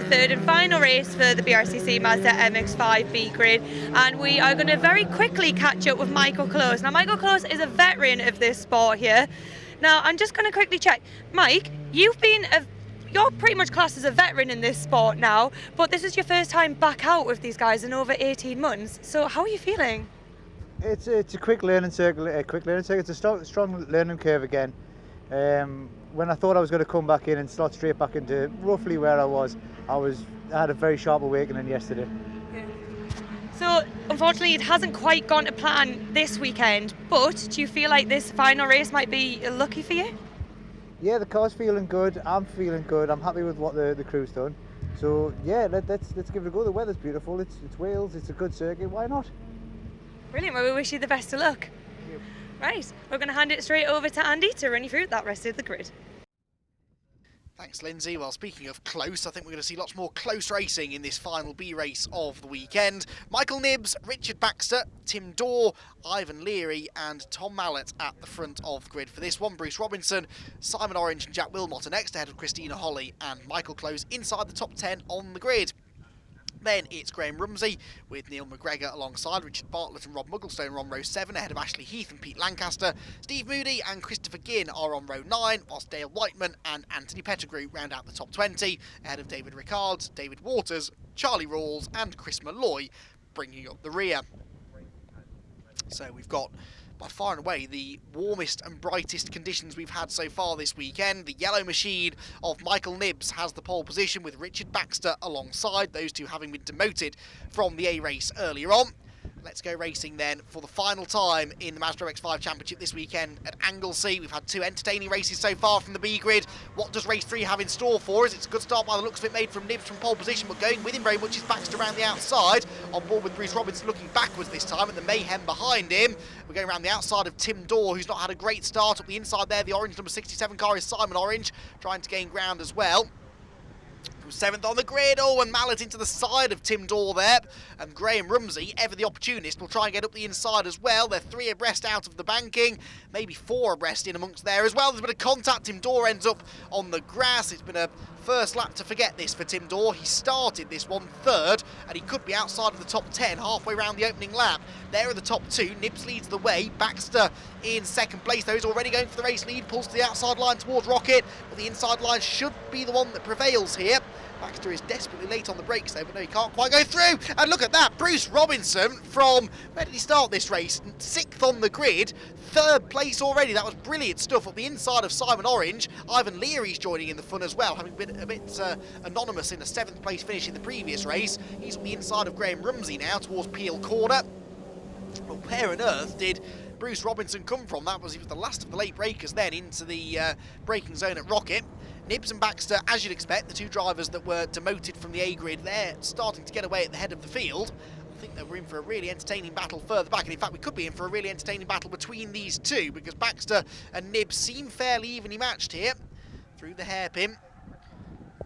third and final race for the BRSCC Mazda MX-5 B grade, and we are going to very quickly catch up with Michael Close. Now, Michael Close is a veteran of this sport here. Now, I'm just going to quickly check. Mike, you're pretty much classed as a veteran in this sport now, but this is your first time back out with these guys in over 18 months. So how are you feeling? It's a quick learning circle. It's a strong learning curve again. When I thought I was going to come back in and slot straight back into roughly where I had a very sharp awakening yesterday. Yeah. So unfortunately it hasn't quite gone to plan this weekend, but do you feel like this final race might be lucky for you? Yeah, the car's feeling good, I'm feeling good, I'm happy with what the crew's done. So yeah, let's give it a go. The weather's beautiful, it's Wales, it's a good circuit, why not? Brilliant, well we wish you the best of luck. Thank you. Right, we're going to hand it straight over to Andy to run you through that rest of the grid. Thanks, Lyndsay. Well, speaking of close, I think we're going to see lots more close racing in this final B race of the weekend. Michael Nibbs, Richard Baxter, Tim Dorr, Ivan Leary and Tom Mallett at the front of the grid for this one. Bruce Robinson, Simon Orange and Jack Wilmot are next, ahead of Christina Holly and Michael Close inside the top 10 on the grid. Then it's Graham Rumsey with Neil McGregor alongside Richard Bartlett and Rob Mugglestone are on row 7 ahead of Ashley Heath and Pete Lancaster. Steve Moody and Christopher Ginn are on row 9, whilst Dale Whiteman and Anthony Pettigrew round out the top 20 ahead of David Rickards, David Waters, Charlie Rawls and Chris Malloy bringing up the rear. So we've got by far and away the warmest and brightest conditions we've had so far this weekend. The yellow machine of Michael Nibbs has the pole position with Richard Baxter alongside, those two having been demoted from the A race earlier on. Let's go racing then for the final time in the Mazda MX-5 Championship this weekend at Anglesey. We've had two entertaining races so far from the B grid. What does race 3 have in store for us? It's a good start by the looks of it, made from Nibbs from pole position, but going with him very much is Baxter around the outside. On board with Bruce Robinson looking backwards this time, and the mayhem behind him. We're going around the outside of Tim Dorr, who's not had a great start. Up the inside there, the orange number 67 car is Simon Orange, trying to gain ground as well. From 7th on the grid, and Mallett into the side of Tim Dorr there. And Graham Rumsey, ever the opportunist, will try and get up the inside as well. They're 3 abreast out of the banking, maybe 4 abreast in amongst there as well. There's a bit of contact, Tim Dorr ends up on the grass. It's been a first lap to forget this for Tim Dorr. He started this one 3rd, and he could be outside of the top 10 halfway around the opening lap. There are the top 2, Nibbs leads the way, Baxter in 2nd place, though he's already going for the race lead, pulls to the outside line towards Rocket, but the inside line should be the one that prevails here. Baxter is desperately late on the brakes though, but no, he can't quite go through. And look at that, Bruce Robinson from, where did he start this race? 6th on the grid, 3rd place already. That was brilliant stuff up the inside of Simon Orange. Ivan Leary's joining in the fun as well, having been a bit anonymous in a 7th place finish in the previous race. He's on the inside of Graham Rumsey now towards Peel Corner. Well, where on earth did Bruce Robinson come from? He was the last of the late breakers then into the braking zone at Rocket. Nibbs and Baxter, as you'd expect, the 2 drivers that were demoted from the A grid, they're starting to get away at the head of the field. I think that we're in for a really entertaining battle further back, and in fact we could be in for a really entertaining battle between these two, because Baxter and Nibbs seem fairly evenly matched here. Through the hairpin,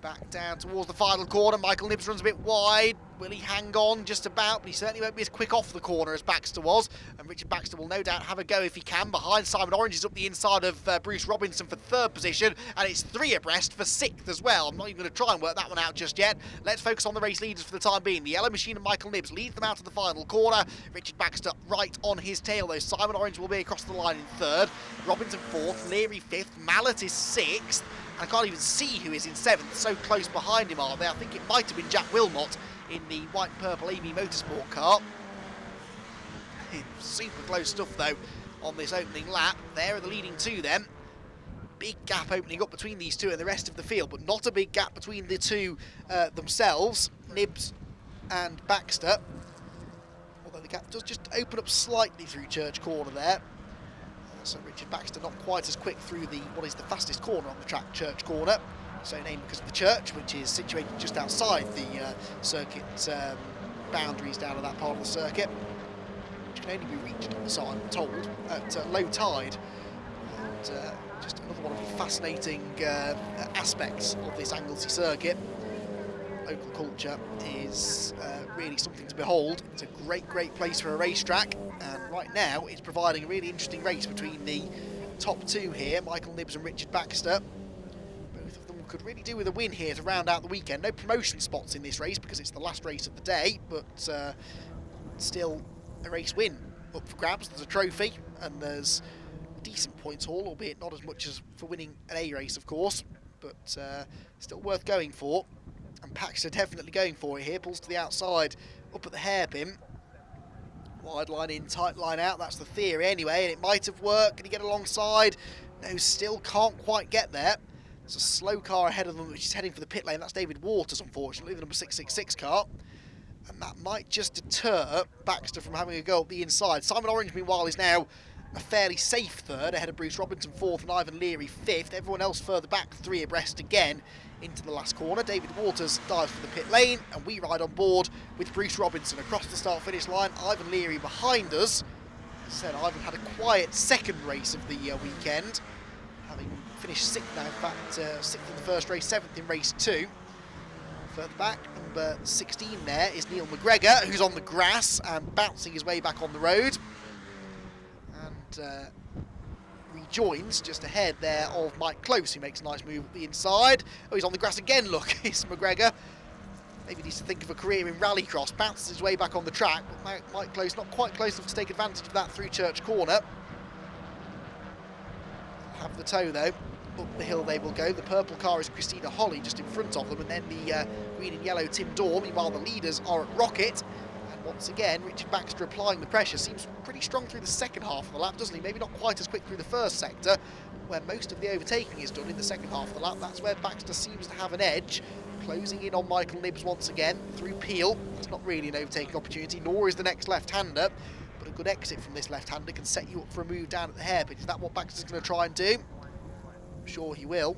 back down towards the final corner. Michael Nibbs runs a bit wide. Will he hang on just about? But he certainly won't be as quick off the corner as Baxter was. And Richard Baxter will no doubt have a go if he can. Behind Simon Orange is up the inside of Bruce Robinson for 3rd position. And it's 3 abreast for 6th as well. I'm not even going to try and work that one out just yet. Let's focus on the race leaders for the time being. The yellow machine and Michael Nibbs lead them out of the final corner. Richard Baxter right on his tail though. Simon Orange will be across the line in 3rd. Robinson 4th. Leary 5th. Mallett is 6th. I can't even see who is in 7th, so close behind him are they. I think it might have been Jack Wilmot in the white and purple AB Motorsport car. Super close stuff though on this opening lap. There are the leading 2 then. Big gap opening up between these 2 and the rest of the field, but not a big gap between the 2 themselves, Nibbs and Baxter. Although the gap does just open up slightly through Church Corner there. So Richard Baxter not quite as quick through what is the fastest corner on the track, Church Corner. So named because of the church, which is situated just outside the circuit boundaries down at that part of the circuit, which can only be reached, so I'm told, at low tide. And just another one of the fascinating aspects of this Anglesey circuit. Local culture is really something to behold. It's a great place for a racetrack, and right now it's providing a really interesting race between the top 2 here, Michael Nibbs and Richard Baxter. Both of them could really do with a win here to round out the weekend. No promotion spots in this race because it's the last race of the day, but still a race win up for grabs. There's a trophy and there's a decent points haul, albeit not as much as for winning an A race, of course, but still worth going for. And Baxter definitely going for it here. Pulls to the outside, up at the hairpin. Wide line in, tight line out, that's the theory anyway, and it might have worked. Can he get alongside? No, still can't quite get there. There's a slow car ahead of them which is heading for the pit lane. That's David Waters, unfortunately, the number 666 car. And that might just deter Baxter from having a go up the inside. Simon Orange, meanwhile, is now a fairly safe third, ahead of Bruce Robinson 4th and Ivan Leary 5th. Everyone else further back, 3 abreast again into the last corner. David Waters dives for the pit lane, and we ride on board with Bruce Robinson across the start-finish line. Ivan Leary behind us. As I said, Ivan had a quiet second race of the weekend, having finished 6th now, in fact, 6th in the first race, 7th in race 2. Further back, number 16 there is Neil McGregor, who's on the grass and bouncing his way back on the road. And rejoins just ahead there of Mike Close, who makes a nice move at the inside. Oh, he's on the grass again, look, it's McGregor. Maybe needs to think of a career in rallycross, bounces his way back on the track, but Mike Close not quite close enough to take advantage of that through Church Corner. Have the toe though. Up the hill they will go. The purple car is Christina Holly just in front of them, and then the green and yellow Tim Dorr. Meanwhile, the leaders are at Rocket. And once again, Richard Baxter applying the pressure. Seems pretty strong through the second half of the lap, doesn't he? Maybe not quite as quick through the first sector, where most of the overtaking is done in the second half of the lap. That's where Baxter seems to have an edge. Closing in on Michael Nibbs once again through Peel. It's not really an overtaking opportunity, nor is the next left-hander. But a good exit from this left-hander can set you up for a move down at the hairpin. Is that what Baxter's going to try and do? I'm sure he will.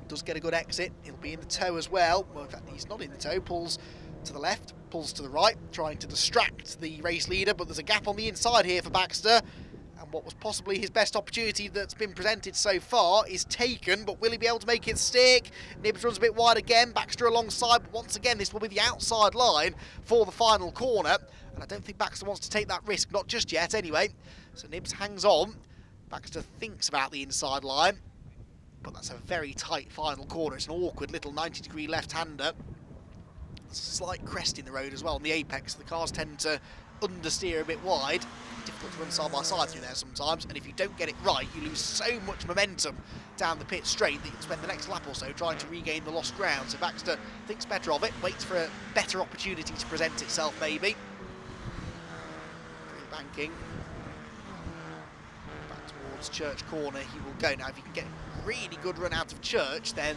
Does get a good exit. He'll be in the toe as well. Well, in fact, he's not in the toe. Pulls to the left, pulls to the right, trying to distract the race leader, but there's a gap on the inside here for Baxter. And what was possibly his best opportunity that's been presented so far is taken, but will he be able to make it stick? Nibbs runs a bit wide again, Baxter alongside, but once again this will be the outside line for the final corner. And I don't think Baxter wants to take that risk, not just yet anyway. So Nibbs hangs on. Baxter thinks about the inside line, but that's a very tight final corner. It's an awkward little 90-degree left-hander. There's a slight crest in the road as well on the apex. The cars tend to understeer a bit wide. Difficult to run side by side through there sometimes, and if you don't get it right, you lose so much momentum down the pit straight that you can spend the next lap or so trying to regain the lost ground. So Baxter thinks better of it, waits for a better opportunity to present itself maybe. Through the banking. Church Corner he will go. Now if you can get a really good run out of Church, then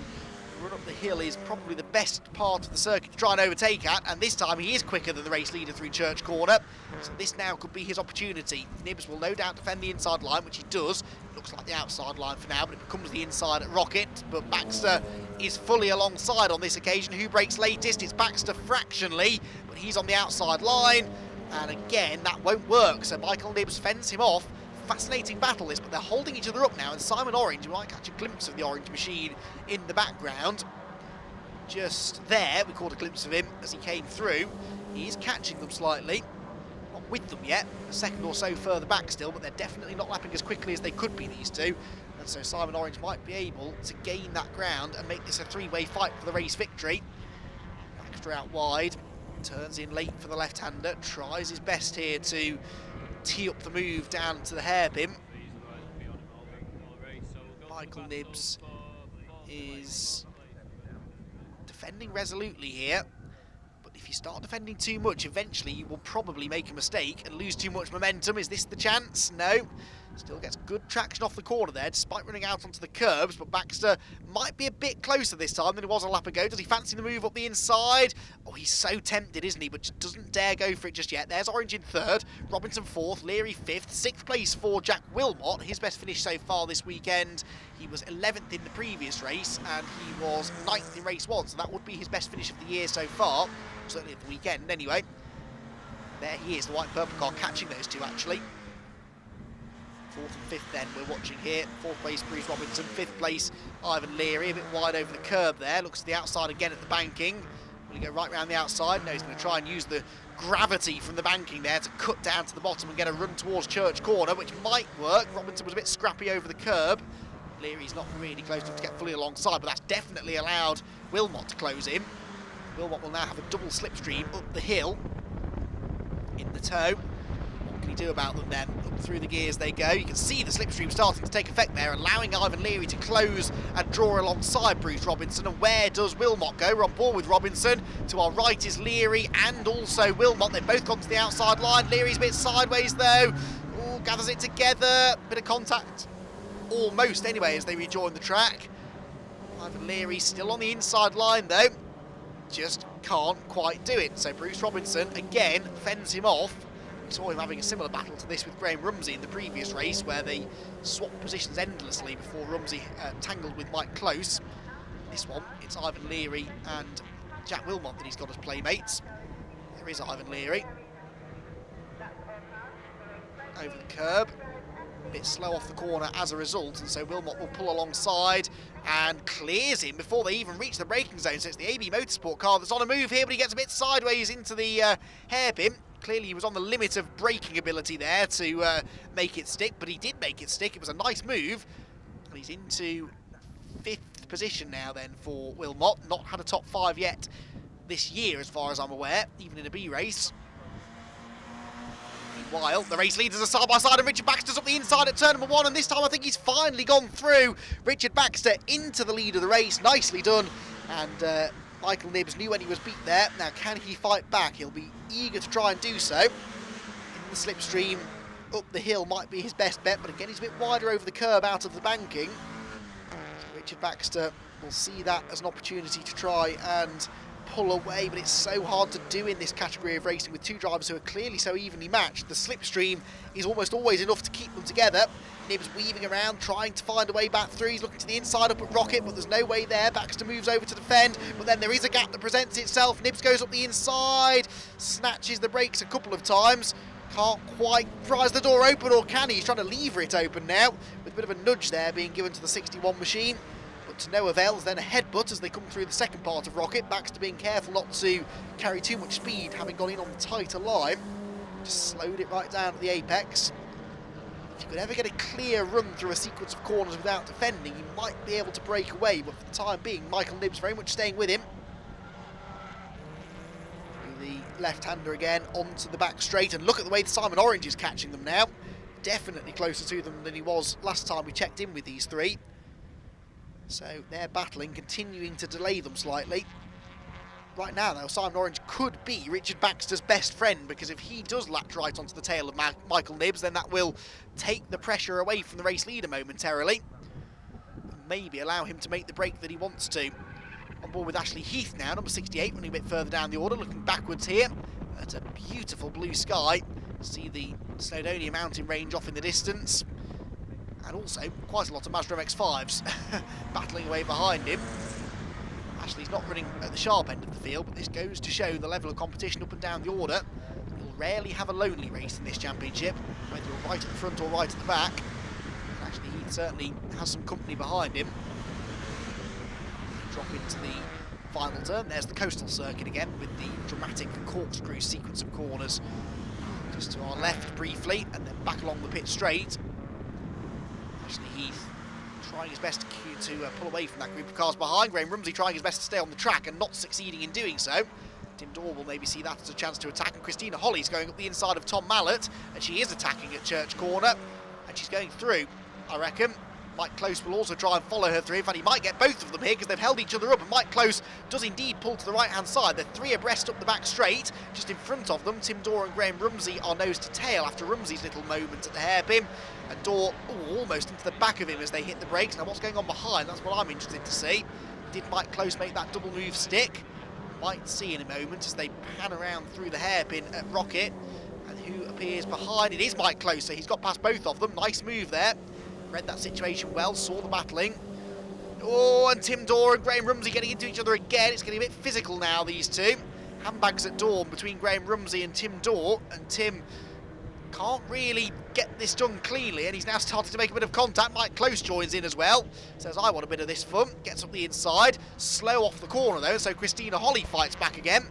the run up the hill is probably the best part of the circuit to try and overtake at, and this time he is quicker than the race leader through Church Corner, so this now could be his opportunity. Nibbs will no doubt defend the inside line, which he does. It looks like the outside line for now, but it becomes the inside at Rocket. But Baxter is fully alongside on this occasion. Who breaks latest? It's Baxter fractionally, but he's on the outside line, and again that won't work, so Michael Nibbs fends him off. Fascinating battle this, but they're holding each other up now, and Simon Orange, we might catch a glimpse of the Orange machine in the background. Just there, we caught a glimpse of him as he came through. He is catching them slightly, not with them yet, a second or so further back still, but they're definitely not lapping as quickly as they could be, these two. And so Simon Orange might be able to gain that ground and make this a three-way fight for the race victory. Baxter out wide, turns in late for the left-hander, tries his best here to tee up the move down to the hairpin. Michael Nibbs is defending resolutely here, but if you start defending too much, eventually you will probably make a mistake and lose too much momentum. Is this the chance? No. Still gets good traction off the corner there, despite running out onto the curbs, but Baxter might be a bit closer this time than he was a lap ago. Does he fancy the move up the inside? Oh, he's so tempted, isn't he, but just doesn't dare go for it just yet. There's Orange in third, Robinson fourth, Leary fifth, sixth place for Jack Wilmot. His best finish so far this weekend. He was 11th in the previous race, and he was 9th in race one, so that would be his best finish of the year so far, certainly of the weekend anyway. There he is, the white and purple car catching those two actually. Fourth and fifth then we're watching here. Fourth place Bruce Robinson, fifth place Ivan Leary, a bit wide over the curb there. Looks to the outside again at the banking. Will he go right round the outside? No, he's going to try and use the gravity from the banking there to cut down to the bottom and get a run towards Church Corner, which might work. Robinson was a bit scrappy over the curb. Leary's not really close enough to get fully alongside, but that's definitely allowed Wilmot to close in. Wilmot will now have a double slipstream up the hill in the tow. What can he do about them then? Up through the gears they go. You can see the slipstream starting to take effect there, allowing Ivan Leary to close and draw alongside Bruce Robinson. And where does Wilmot go? We're on board with Robinson. To our right is Leary and also Wilmot. They've both gone to the outside line. Leary's a bit sideways though. Ooh, gathers it together. Bit of contact. Almost anyway as they rejoin the track. Ivan Leary still on the inside line though. Just can't quite do it. So Bruce Robinson again fends him off. We saw him having a similar battle to this with Graham Rumsey in the previous race, where they swapped positions endlessly before Rumsey tangled with Mike Close. This one, it's Ivan Leary and Jack Wilmot that he's got as playmates. There is Ivan Leary. Over the curb. A bit slow off the corner as a result, and so Wilmot will pull alongside and clears him before they even reach the braking zone. So it's the AB Motorsport car that's on a move here, but he gets a bit sideways into the hairpin. Clearly he was on the limit of braking ability there to make it stick, but he did make it stick. It was a nice move, and he's into 5th position now then for Wilmot. Not had a top 5 yet this year as far as I'm aware, even in a B race. Meanwhile, the race leaders are side by side, and Richard Baxter's up the inside at turn number 1, and this time I think he's finally gone through. Richard Baxter into the lead of the race, nicely done, and Michael Nibbs knew when he was beat there. Now can he fight back? He'll be eager to try and do so. In the slipstream, up the hill might be his best bet, but again he's a bit wider over the curb out of the banking. So Richard Baxter will see that as an opportunity to try and pull away, but it's so hard to do in this category of racing with two drivers who are clearly so evenly matched. The slipstream is almost always enough to keep them together. Nibbs weaving around, trying to find a way back through. He's looking to the inside up at Rocket, but there's no way there. Baxter moves over to defend, but then there is a gap that presents itself. Nibbs goes up the inside, snatches the brakes a couple of times. Can't quite prise the door open, or can he? He's trying to lever it open now, with a bit of a nudge there being given to the 61 machine. But to no avail, then a headbutt as they come through the second part of Rocket. Baxter being careful not to carry too much speed, having gone in on the tighter line. Just slowed it right down at the apex. If you could ever get a clear run through a sequence of corners without defending, you might be able to break away, but for the time being, Michael Nibbs very much staying with him. The left-hander again onto the back straight, and look at the way Simon Orange is catching them now. Definitely closer to them than he was last time we checked in with these three. So they're battling, continuing to delay them slightly. Right now, though, Simon Orange could be Richard Baxter's best friend, because if he does latch right onto the tail of Michael Nibbs, then that will take the pressure away from the race leader momentarily. And maybe allow him to make the break that he wants to. On board with Ashley Heath now, number 68, running a bit further down the order, looking backwards here at a beautiful blue sky. See the Snowdonia mountain range off in the distance. And also quite a lot of Mazda MX-5s battling away behind him. Ashley's not running at the sharp end of the field, but this goes to show the level of competition up and down the order. You'll rarely have a lonely race in this championship, whether you're right at the front or right at the back. And Ashley Heath certainly has some company behind him. Drop into the final turn. There's the coastal circuit again with the dramatic corkscrew sequence of corners. Just to our left briefly, and then back along the pit straight. Ashley Heath trying his best to pull away from that group of cars behind. Graham Rumsey trying his best to stay on the track and not succeeding in doing so. Tim Dorr will maybe see that as a chance to attack, and Christina Holly's going up the inside of Tom Mallett, and she is attacking at Church Corner, and she's going through, I reckon. Mike Close will also try and follow her through. In fact, he might get both of them here because they've held each other up, and Mike Close does indeed pull to the right-hand side. They're three abreast up the back straight. Just in front of them, Tim Dorr and Graham Rumsey are nose to tail after Rumsey's little moment at the hairpin. And Dorr almost into the back of him as they hit the brakes. Now, what's going on behind? That's what I'm interested to see. Did Mike Close make that double move stick? Might see in a moment as they pan around through the hairpin at Rocket. And who appears behind? It is Mike Close, so he's got past both of them. Nice move there. Read that situation well, saw the battling. Oh, and Tim Dorr and Graham Rumsey getting into each other again. It's getting a bit physical now, these two. Handbags at dawn between Graham Rumsey and Tim Dorr, and Tim can't really get this done cleanly, and he's now started to make a bit of contact. Mike Close joins in as well. Says, I want a bit of this fun. Gets up the inside. Slow off the corner, though, so Christina Holly fights back again.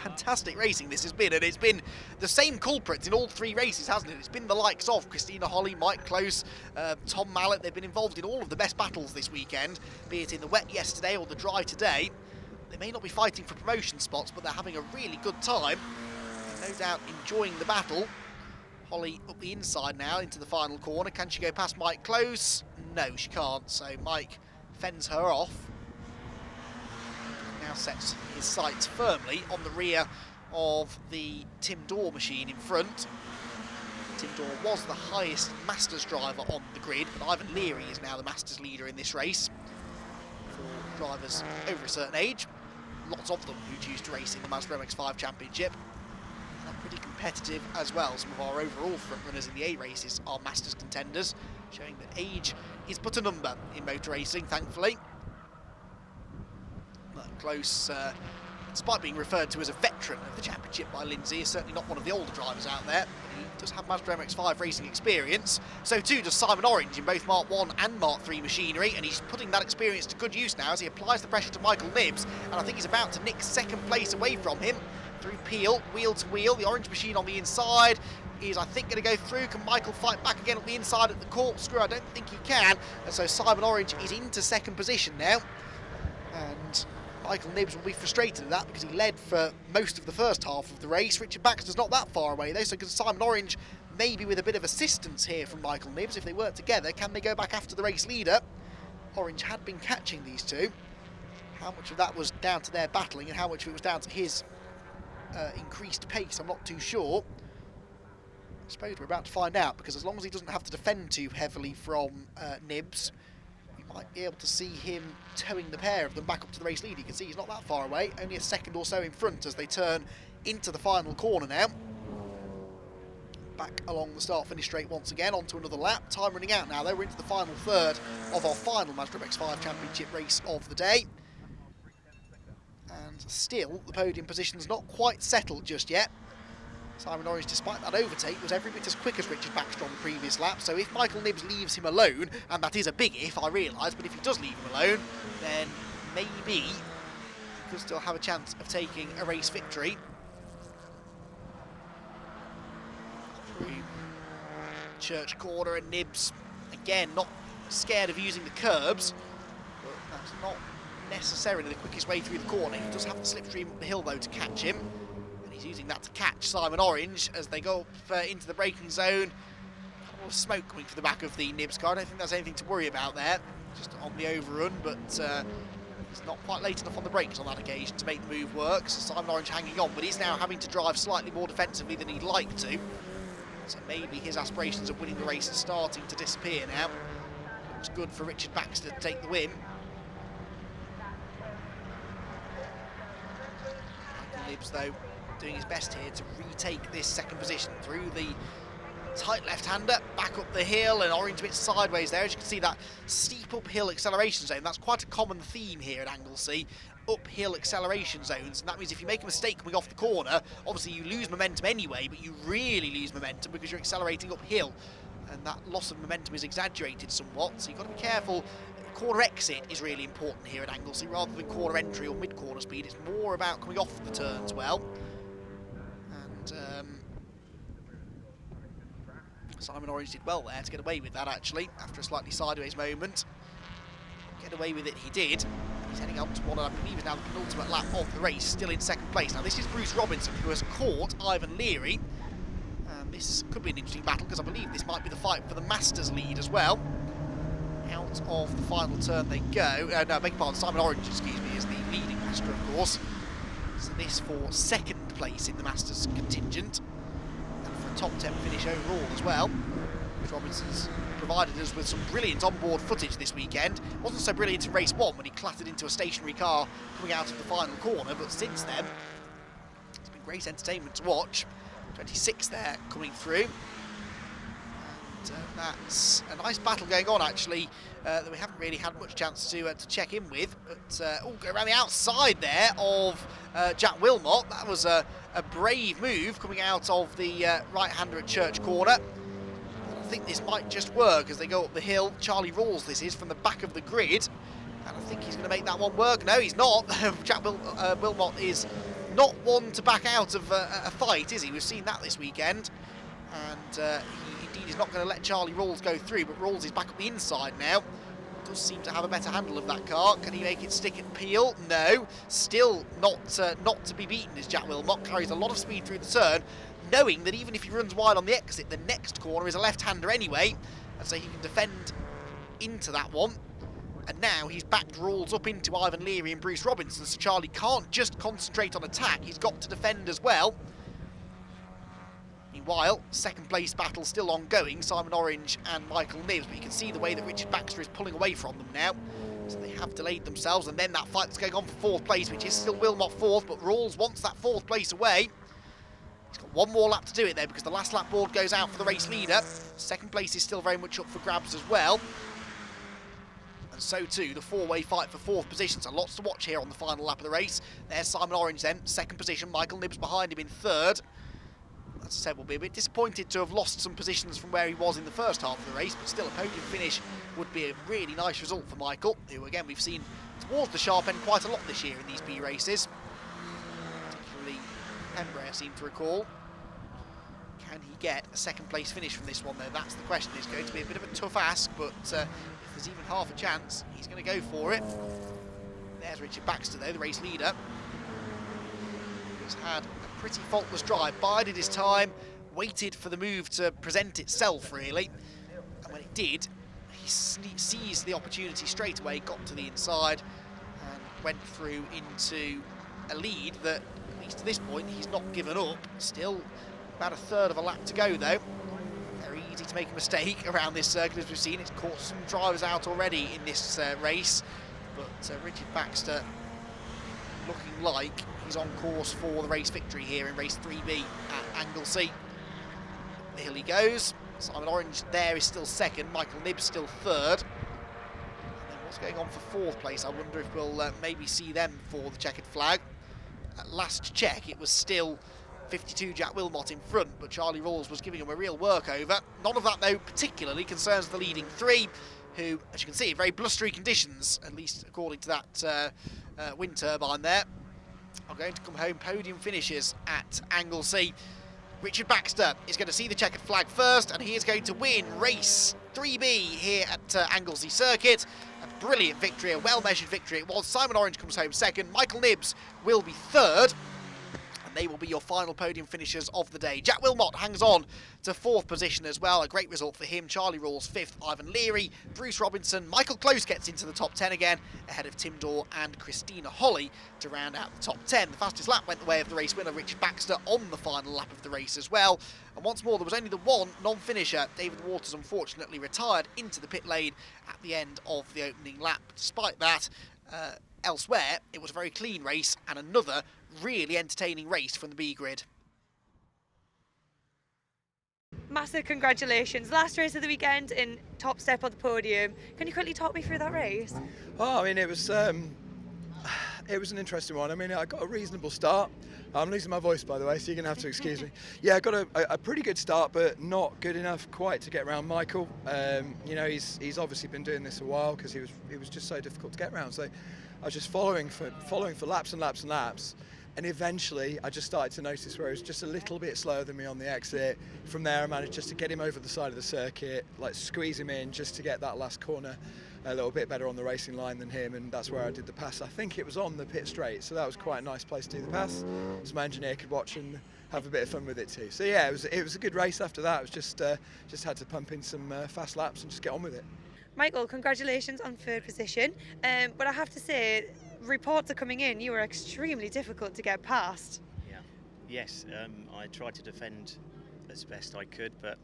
fantastic racing this has been, and it's been the same culprits in all 3 races, hasn't it? It's been the likes of Christina Holly, Mike Close, Tom Mallet. They've been involved in all of the best battles this weekend, be it in the wet yesterday or the dry today. They may not be fighting for promotion spots, but they're having a really good time. No doubt enjoying the battle. Holly up the inside now into the final corner. Can she go past Mike Close? No, she can't. So Mike fends her off. Now sets his sights firmly on the rear of the Tim Dorr machine in front. Tim Dorr was the highest Masters driver on the grid, but Ivan Leary is now the Masters leader in this race. For drivers over a certain age, lots of them who choose to race in the Mazda MX-5 Championship. They're pretty competitive as well. Some of our overall front runners in the A races are Masters contenders, showing that age is but a number in motor racing, thankfully. But Close, despite being referred to as a veteran of the championship by Lyndsay, is certainly not one of the older drivers out there. But he does have Mazda MX-5 racing experience. So too does Simon Orange in both Mark 1 and Mark 3 machinery, and he's putting that experience to good use now as he applies the pressure to Michael Knibbs, and I think he's about to nick second place away from him. Through Peel, wheel to wheel, the orange machine on the inside is, I think, going to go through. Can Michael fight back again on the inside at the corkscrew? I don't think he can, and so Simon Orange is into second position now, and Michael Knibbs will be frustrated at that because he led for most of the first half of the race. Richard Baxter's not that far away though, so can Simon Orange, maybe with a bit of assistance here from Michael Knibbs, if they work together, can they go back after the race leader? Orange had been catching these two. How much of that was down to their battling and how much of it was down to his increased pace, I'm not too sure. I suppose we're about to find out, because as long as he doesn't have to defend too heavily from Knibbs, we might be able to see him towing the pair of them back up to the race lead. You can see he's not that far away, only a second or so in front as they turn into the final corner now. Back along the start-finish straight once again, onto another lap. Time running out now though, we're into the final third of our final Mazda MX-5 Championship race of the day. And still, the podium position's not quite settled just yet. Simon Orange, despite that overtake, was every bit as quick as Richard Baxter on the previous lap, so if Michael Knibbs leaves him alone, and that is a big if, I realise, but if he does leave him alone, then maybe he could still have a chance of taking a race victory. Through Church Corner, and Knibbs, again, not scared of using the curbs, but that's not necessarily the quickest way through the corner. He does have the slipstream up the hill though to catch him, and he's using that to catch Simon Orange as they go up into the braking zone. A lot of smoke coming from the back of the Knibbs car. I don't think there's anything to worry about there, just on the overrun, but he's not quite late enough on the brakes on that occasion to make the move work. So Simon Orange hanging on, but he's now having to drive slightly more defensively than he'd like to, so maybe his aspirations of winning the race are starting to disappear now. Looks good for Richard Baxter to take the win. Knibbs, though, doing his best here to retake this second position through the tight left-hander, back up the hill, and Orange a bit sideways there. As you can see, that steep uphill acceleration zone, that's quite a common theme here at Anglesey, uphill acceleration zones, and that means if you make a mistake coming off the corner, obviously you lose momentum anyway, but you really lose momentum because you're accelerating uphill, and that loss of momentum is exaggerated somewhat, so you've got to be careful. Corner exit is really important here at Anglesey rather than corner entry or mid-corner speed. It's more about coming off the turns well. And Simon Orange did well there to get away with that, actually, after a slightly sideways moment. Get away with it he did. He's heading up to what I believe is now the penultimate lap of the race, still in second place. Now this is Bruce Robinson, who has caught Ivan Leary. And this could be an interesting battle because I believe this might be the fight for the Masters lead as well. Out of the final turn they go. No, beg your pardon, Simon Orange, excuse me, is the leading Master, of course. So this for second place in the Masters contingent. And for a top 10 finish overall as well. Bruce Robinson's provided us with some brilliant onboard footage this weekend. Wasn't so brilliant in race 1 when he clattered into a stationary car coming out of the final corner, but since then, it's been great entertainment to watch. 26 there coming through. That's a nice battle going on, actually, that we haven't really had much chance to check in with. But go around the outside there of Jack Wilmot. That was a brave move coming out of the right-hander at Church Corner. And I think this might just work as they go up the hill. Charlie Rawls, this is, from the back of the grid. And I think he's going to make that one work. No, he's not. Jack Wilmot is not one to back out of a fight, is he? We've seen that this weekend. And he indeed is not going to let Charlie Rawls go through, but Rawls is back up the inside now. Does seem to have a better handle of that car. Can he make it stick and peel? No. Still not to be beaten is Jack Wilmot. Carries a lot of speed through the turn, knowing that even if he runs wide on the exit, the next corner is a left-hander anyway, and so he can defend into that one. And now he's backed Rawls up into Ivan Leary and Bruce Robinson, so Charlie can't just concentrate on attack, he's got to defend as well. Meanwhile, second place battle still ongoing, Simon Orange and Michael Nibbs, but you can see the way that Richard Baxter is pulling away from them now. So they have delayed themselves, and then that fight's going on for fourth place, which is still Wilmot fourth, but Rawls wants that fourth place away. He's got one more lap to do it there because the last lap board goes out for the race leader. Second place is still very much up for grabs as well. And so too, the four-way fight for fourth position. So lots to watch here on the final lap of the race. There's Simon Orange then, second position. Michael Nibbs behind him in third. As I said, we'll be a bit disappointed to have lost some positions from where he was in the first half of the race, but still a podium finish would be a really nice result for Michael, who again we've seen towards the sharp end quite a lot this year in these B races. Particularly Pembrey, I seem to recall. Can he get a second place finish from this one though? That's the question. It's going to be a bit of a tough ask, but if there's even half a chance, he's going to go for it. There's Richard Baxter though, the race leader. He's had a pretty faultless drive, bided his time, waited for the move to present itself really, and when it did, he seized the opportunity straight away, got to the inside and went through into a lead that, at least to this point, he's not given up. Still about a third of a lap to go though. Very easy to make a mistake around this circuit, as we've seen. It's caught some drivers out already in this race, but Richard Baxter looking like he's on course for the race victory here in race 3B at Anglesey. The hill he goes. Simon Orange there is still second, Michael Nibbs still third. And then what's going on for fourth place? I wonder if we'll maybe see them for the checkered flag. At last check, it was still 52 Jack Wilmot in front, but Charlie Rawls was giving him a real workover. None of that, though, particularly concerns the leading three, who, as you can see, in very blustery conditions, at least according to that wind turbine there, are going to come home podium finishes at Anglesey. Richard Baxter is going to see the checkered flag first, and he is going to win race 3B here at Anglesey Circuit. A brilliant victory, a well-measured victory it was. Simon Orange comes home second, Michael Nibbs will be third, and they will be your final podium finishers of the day. Jack Wilmot hangs on to fourth position as well, a great result for him. Charlie Rawls fifth, Ivan Leary, Bruce Robinson, Michael Close gets into the top 10 again, ahead of Tim Dorr and Christina Holly to round out the top 10. The fastest lap went the way of the race winner, Richard Baxter, on the final lap of the race as well. And once more, there was only the one non-finisher. David Waters unfortunately retired into the pit lane at the end of the opening lap. Despite that, elsewhere, it was a very clean race and another really entertaining race from the B grid. Massive congratulations. Last race of the weekend in top step on the podium. Can you quickly talk me through that race? Oh, I mean, it was an interesting one. I mean, I got a reasonable start. I'm losing my voice, by the way, so you're going to have to excuse me. Yeah, I got a pretty good start, but not good enough quite to get around Michael. You know, he's obviously been doing this a while because he was just so difficult to get around. So I was just following for laps and laps and laps. And eventually, I just started to notice where he was just a little bit slower than me on the exit. From there, I managed just to get him over the side of the circuit, like squeeze him in just to get that last corner a little bit better on the racing line than him, and that's where I did the pass. I think it was on the pit straight, so that was quite a nice place to do the pass, so my engineer could watch and have a bit of fun with it too. So yeah, it was a good race after that. It was just had to pump in some fast laps and just get on with it. Michael, congratulations on third position. But I have to say, reports are coming in, you were extremely difficult to get past. Yeah, yes, I tried to defend as best I could, but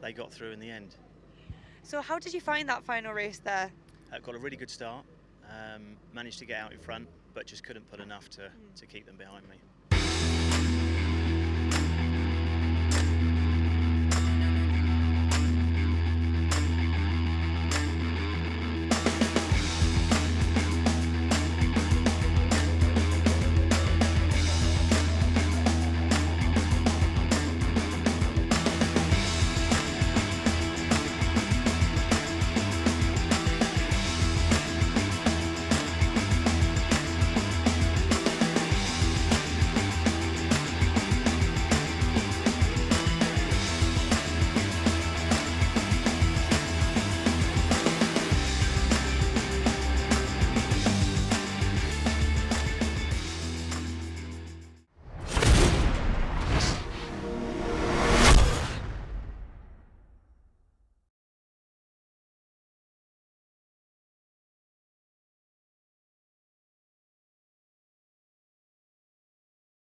they got through in the end. So how did you find that final race there? Got a really good start, managed to get out in front, but just couldn't put enough to keep them behind me.